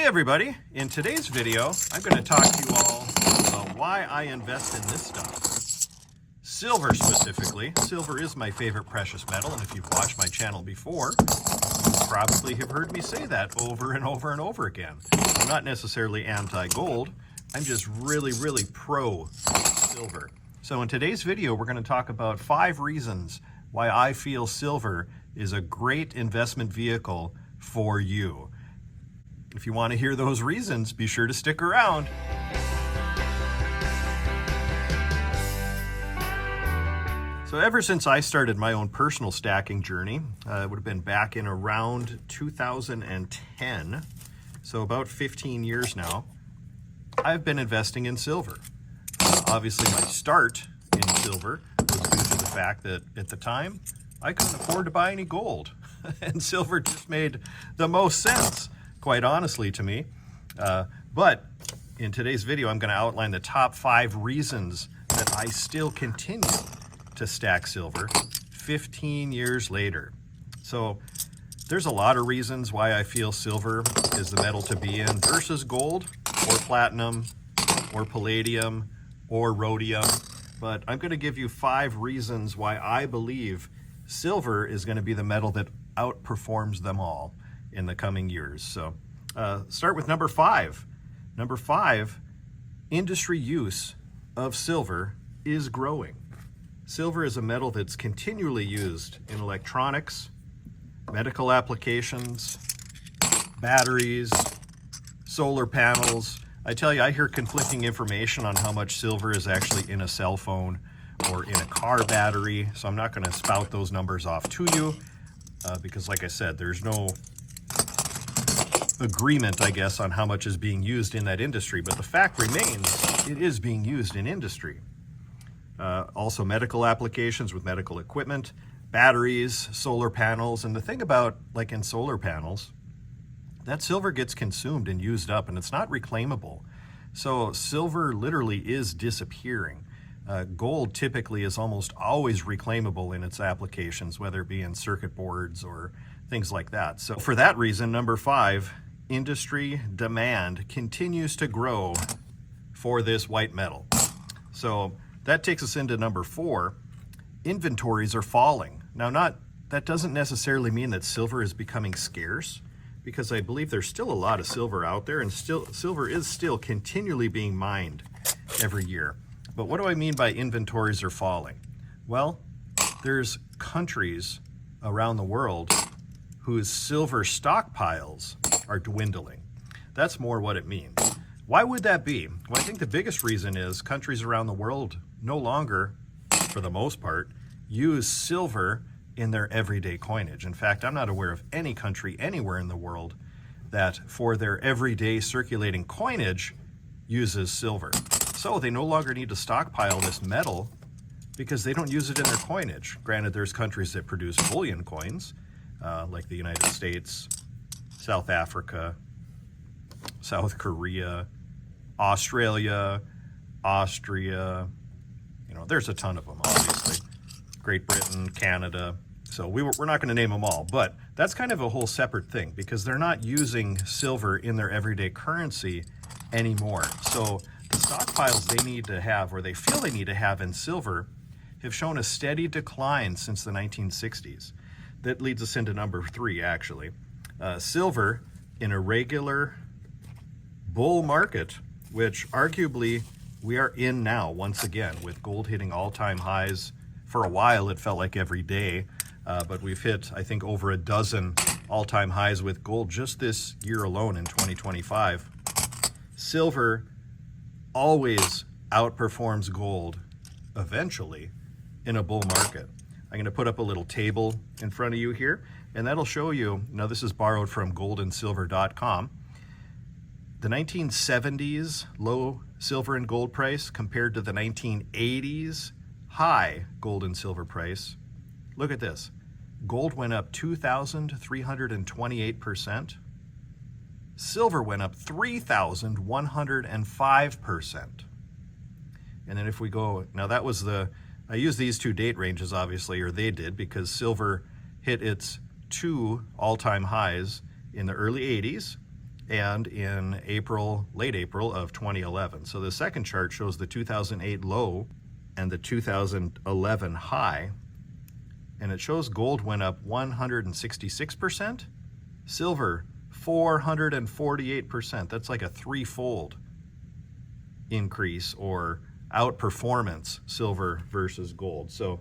everybody, in today's video I'm going to talk to you all about why I invest in this stuff. Silver specifically. Silver is my favorite precious metal, and if you've watched my channel before, you probably have heard me say that over and over and over again. I'm not necessarily anti-gold, I'm just really pro silver. So in today's video we're going to talk about 5 reasons why I feel silver is a great investment vehicle for you. If you want to hear those reasons, be sure to stick around. So ever since I started my own personal stacking journey, it would have been back in around 2010, so about 15 years now, I've been investing in silver. Obviously my start in silver was due to the fact that at the time, I couldn't afford to buy any gold, and silver just made the most sense, quite honestly, to me. But in today's video, I'm going to outline the top 5 reasons that I still continue to stack silver 15 years later. So there's a lot of reasons why I feel silver is the metal to be in versus gold or platinum or palladium or rhodium. But I'm going to give you 5 reasons why I believe silver is going to be the metal that outperforms them all in the coming years. So start with number 5. Number 5, industry use of silver is growing. Silver is a metal that's continually used in electronics, medical applications, batteries, solar panels. I tell you, I hear conflicting information on how much silver is actually in a cell phone or in a car battery, so I'm not going to spout those numbers off to you because, like I said, there's no agreement, I guess, on how much is being used in that industry, but the fact remains it is being used in industry. Also medical applications with medical equipment, batteries, solar panels, and the thing about, like in solar panels, that silver gets consumed and used up, and it's not reclaimable. So silver literally is disappearing. Gold typically is almost always reclaimable in its applications, whether it be in circuit boards or things like that. So for that reason, number 5, industry demand continues to grow for this white metal. So that takes us into number 4, inventories are falling. Now that doesn't necessarily mean that silver is becoming scarce, because I believe there's still a lot of silver out there, and silver is still continually being mined every year. But what do I mean by inventories are falling? Well, there's countries around the world whose silver stockpiles are dwindling. That's more what it means. Why would that be? Well, I think the biggest reason is countries around the world no longer, for the most part, use silver in their everyday coinage. In fact, I'm not aware of any country anywhere in the world that for their everyday circulating coinage uses silver. So they no longer need to stockpile this metal because they don't use it in their coinage. Granted, there's countries that produce bullion coins, like the United States, South Africa, South Korea, Australia, Austria, there's a ton of them, obviously. Great Britain, Canada. So we're not going to name them all, but that's kind of a whole separate thing because they're not using silver in their everyday currency anymore. So the stockpiles they need to have, or they feel they need to have in silver, have shown a steady decline since the 1960s. That leads us into number 3, actually. Silver in a regular bull market, which arguably we are in now once again, with gold hitting all-time highs. For a while it felt like every day, but we've hit, I think, over a dozen all-time highs with gold just this year alone in 2025. Silver always outperforms gold eventually in a bull market. I'm going to put up a little table in front of you here, and that'll show you, now this is borrowed from goldandsilver.com, the 1970s low silver and gold price compared to the 1980s high gold and silver price. Look at this. Gold went up 2,328%. Silver went up 3,105%. And then if we go, now that was I use these 2 date ranges, obviously, or they did, because silver hit its 2 all-time highs in the early 80s and in April, late April of 2011. So the second chart shows the 2008 low and the 2011 high, and it shows gold went up 166%, silver 448%. That's like a threefold increase or outperformance, silver versus gold. So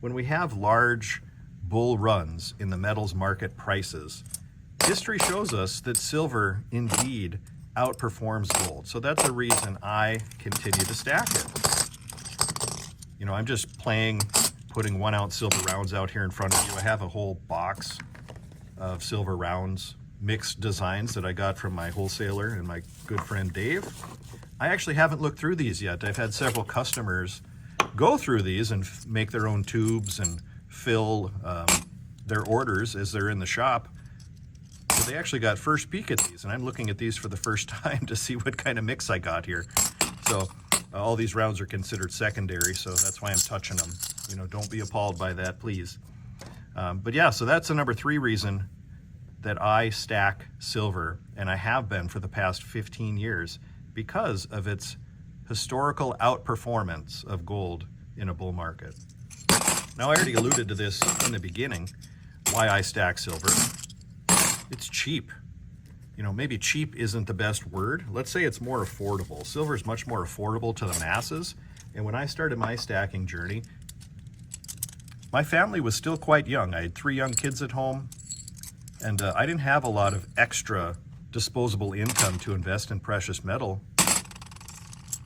when we have large bull runs in the metals market prices, history shows us that silver indeed outperforms gold. So that's a reason I continue to stack it. You know, I'm just putting 1 ounce silver rounds out here in front of you. I have a whole box of silver rounds, mixed designs that I got from my wholesaler and my good friend Dave. I actually haven't looked through these yet. I've had several customers go through these and make their own tubes and fill their orders as they're in the shop. So they actually got first peek at these, and I'm looking at these for the first time to see what kind of mix I got here. So all these rounds are considered secondary, so that's why I'm touching them. You know, don't be appalled by that, please. But yeah, so that's the number 3 reason that I stack silver, and I have been for the past 15 years, because of its historical outperformance of gold in a bull market. Now, I already alluded to this in the beginning, why I stack silver. It's cheap. You know, maybe cheap isn't the best word. Let's say it's more affordable. Silver is much more affordable to the masses. And when I started my stacking journey, my family was still quite young. I had 3 young kids at home, and I didn't have a lot of extra disposable income to invest in precious metal.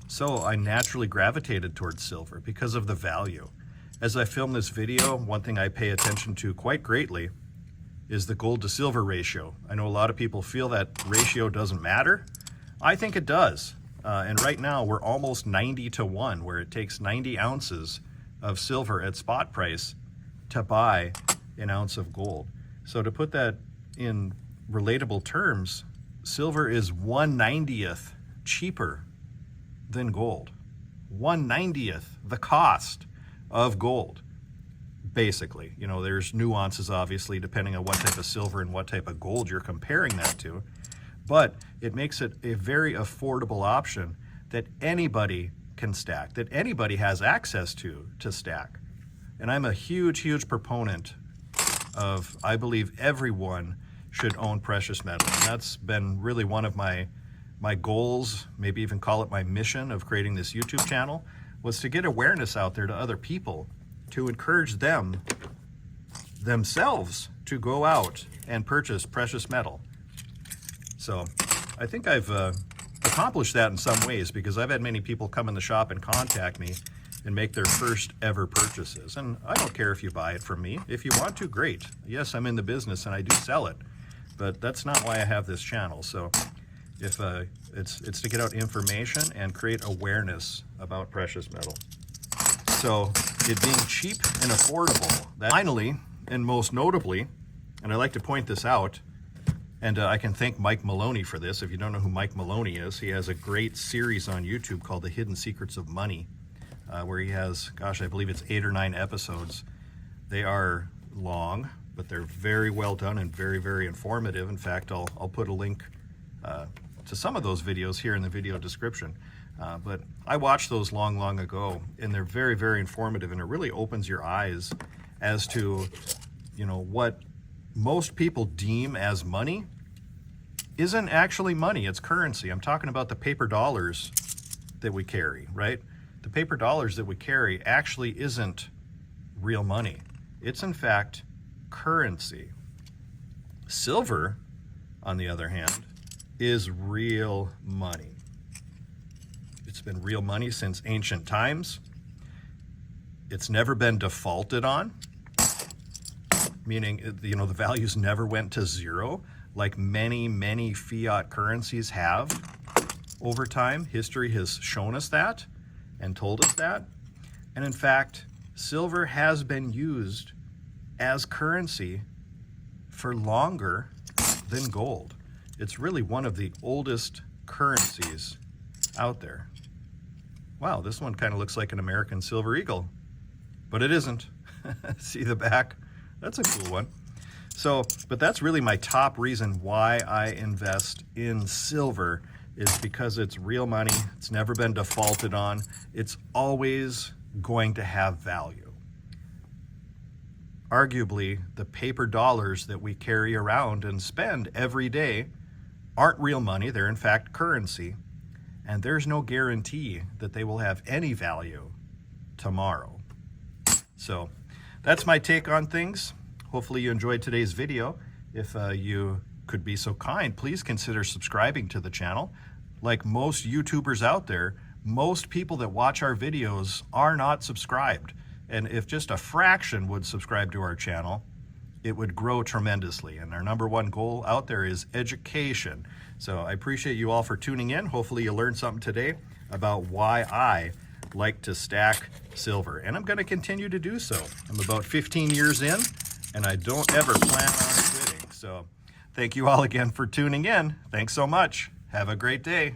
So I naturally gravitated towards silver because of the value. As I film this video, one thing I pay attention to quite greatly is the gold to silver ratio. I know a lot of people feel that ratio doesn't matter. I think it does. And right now we're almost 90-1, where it takes 90 ounces of silver at spot price to buy an ounce of gold. So to put that in relatable terms, silver is 1/90th cheaper than gold. 1/90th the cost of gold, basically. You know, there's nuances, obviously, depending on what type of silver and what type of gold you're comparing that to. But it makes it a very affordable option that anybody can stack, that anybody has access to stack. And I'm a huge, huge proponent of, I believe everyone should own precious metal. And that's been really one of my goals, maybe even call it my mission of creating this YouTube channel, was to get awareness out there to other people, to encourage them themselves to go out and purchase precious metal. So I think I've accomplished that in some ways, because I've had many people come in the shop and contact me and make their first ever purchases. And I don't care if you buy it from me. If you want to, great. Yes, I'm in the business and I do sell it, but that's not why I have this channel. So if it's to get out information and create awareness about precious metal. So it being cheap and affordable. Finally, and most notably, and I like to point this out, and I can thank Mike Maloney for this. If you don't know who Mike Maloney is, he has a great series on YouTube called The Hidden Secrets of Money, where he has, gosh, I believe it's 8 or 9 episodes. They are long, but they're very well done and very, very informative. In fact, I'll put a link to some of those videos here in the video description. But I watched those long ago, and they're very, very informative, and it really opens your eyes as to, you know, what most people deem as money isn't actually money, it's currency. I'm talking about the paper dollars that we carry, right? The paper dollars that we carry actually isn't real money. It's in fact currency. Silver, on the other hand, is real money. It's been real money since ancient times. It's never been defaulted on, meaning, you know, the values never went to zero like many fiat currencies have over time. History has shown us that and told us that. And in fact, silver has been used as currency for longer than gold. It's really one of the oldest currencies out there. Wow, this one kind of looks like an American silver eagle, but it isn't. See the back? That's a cool one. But that's really my top reason why I invest in silver, is because it's real money. It's never been defaulted on. It's always going to have value. Arguably, the paper dollars that we carry around and spend every day aren't real money. They're in fact currency. And there's no guarantee that they will have any value tomorrow. So that's my take on things. Hopefully you enjoyed today's video. If you could be so kind, please consider subscribing to the channel. Like most YouTubers out there, most people that watch our videos are not subscribed. And if just a fraction would subscribe to our channel, it would grow tremendously. And our number one goal out there is education. So I appreciate you all for tuning in. Hopefully you learned something today about why I like to stack silver. And I'm going to continue to do so. I'm about 15 years in, and I don't ever plan on quitting. So thank you all again for tuning in. Thanks so much. Have a great day.